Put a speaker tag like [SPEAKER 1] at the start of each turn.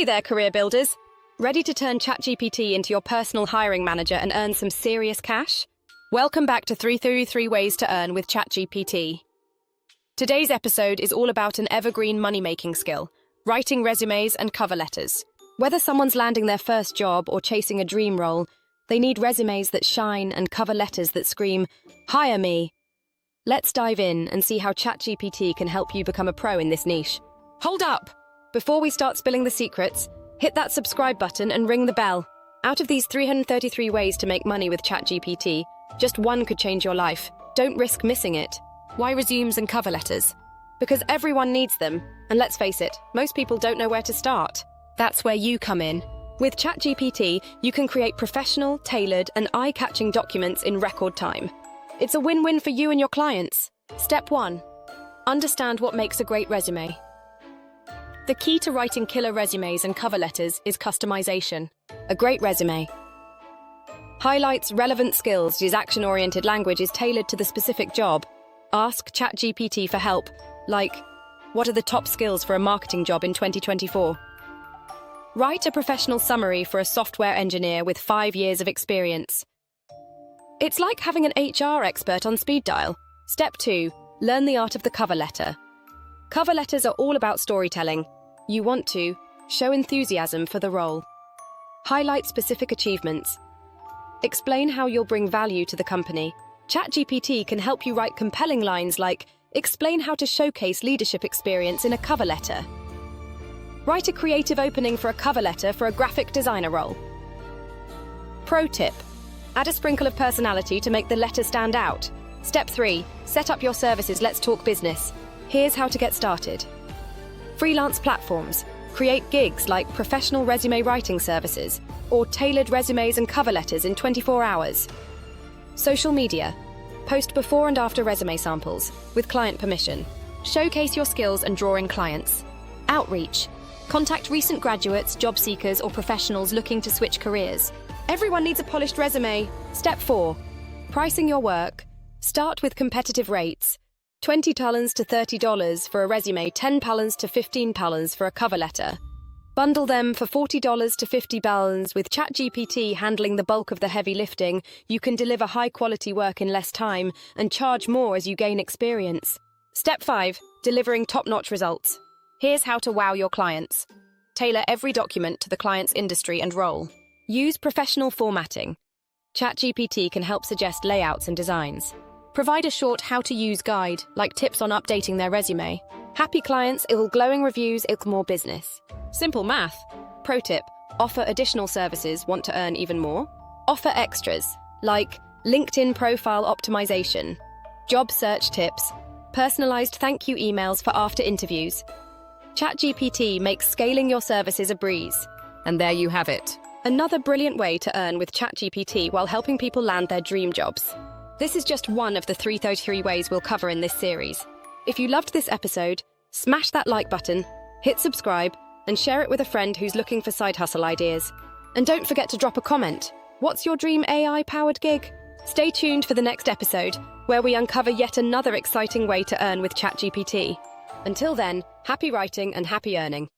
[SPEAKER 1] Hey there, career builders. Ready to turn ChatGPT into your personal hiring manager and earn some serious cash? Welcome back to 333 Ways to Earn with ChatGPT. Today's episode is all about an evergreen money-making skill, writing resumes and cover letters. Whether someone's landing their first job or chasing a dream role, they need resumes that shine and cover letters that scream, "Hire me." Let's dive in and see how ChatGPT can help you become a pro in this niche. Hold up! Before we start spilling the secrets, hit that subscribe button and ring the bell. Out of these 333 ways to make money with ChatGPT, just one could change your life. Don't risk missing it. Why resumes and cover letters? Because everyone needs them, and let's face it, most people don't know where to start. That's where you come in. With ChatGPT, you can create professional, tailored, and eye-catching documents in record time. It's a win-win for you and your clients. Step 1. Understand what makes a great resume. The key to writing killer resumes and cover letters is customization. A great resume highlights relevant skills, use action-oriented language, is tailored to the specific job. Ask ChatGPT for help, like, what are the top skills for a marketing job in 2024? Write a professional summary for a software engineer with 5 years of experience. It's like having an HR expert on speed dial. Step 2. Learn the art of the cover letter. Cover letters are all about storytelling. You want to show enthusiasm for the role. Highlight specific achievements. Explain how you'll bring value to the company. ChatGPT can help you write compelling lines like, explain how to showcase leadership experience in a cover letter. Write a creative opening for a cover letter for a graphic designer role. Pro tip. Add a sprinkle of personality to make the letter stand out. Step 3. Set up your services. Let's talk business. Here's how to get started. Freelance platforms. Create gigs like professional resume writing services or tailored resumes and cover letters in 24 hours. Social media. Post before and after resume samples with client permission. Showcase your skills and draw in clients. Outreach. Contact recent graduates, job seekers, or professionals looking to switch careers. Everyone needs a polished resume. Step 4. Pricing your work. Start with competitive rates. $20 to $30 for a resume, $10 to $15 for a cover letter. Bundle them for $40 to $50. With ChatGPT handling the bulk of the heavy lifting, you can deliver high-quality work in less time and charge more as you gain experience. Step 5. Delivering top-notch results. Here's how to wow your clients. Tailor every document to the client's industry and role. Use professional formatting. ChatGPT can help suggest layouts and designs. Provide a short how-to-use guide, like tips on updating their resume. Happy clients equal glowing reviews equal more business. Simple math. Pro tip. Offer additional services. Want to earn even more? Offer extras, like LinkedIn profile optimization, job search tips, personalized thank you emails for after interviews. ChatGPT makes scaling your services a breeze. And there you have it. Another brilliant way to earn with ChatGPT while helping people land their dream jobs. This is just one of the 333 ways we'll cover in this series. If you loved this episode, smash that like button, hit subscribe, and share it with a friend who's looking for side hustle ideas. And don't forget to drop a comment. What's your dream AI-powered gig? Stay tuned for the next episode, where we uncover yet another exciting way to earn with ChatGPT. Until then, happy writing and happy earning.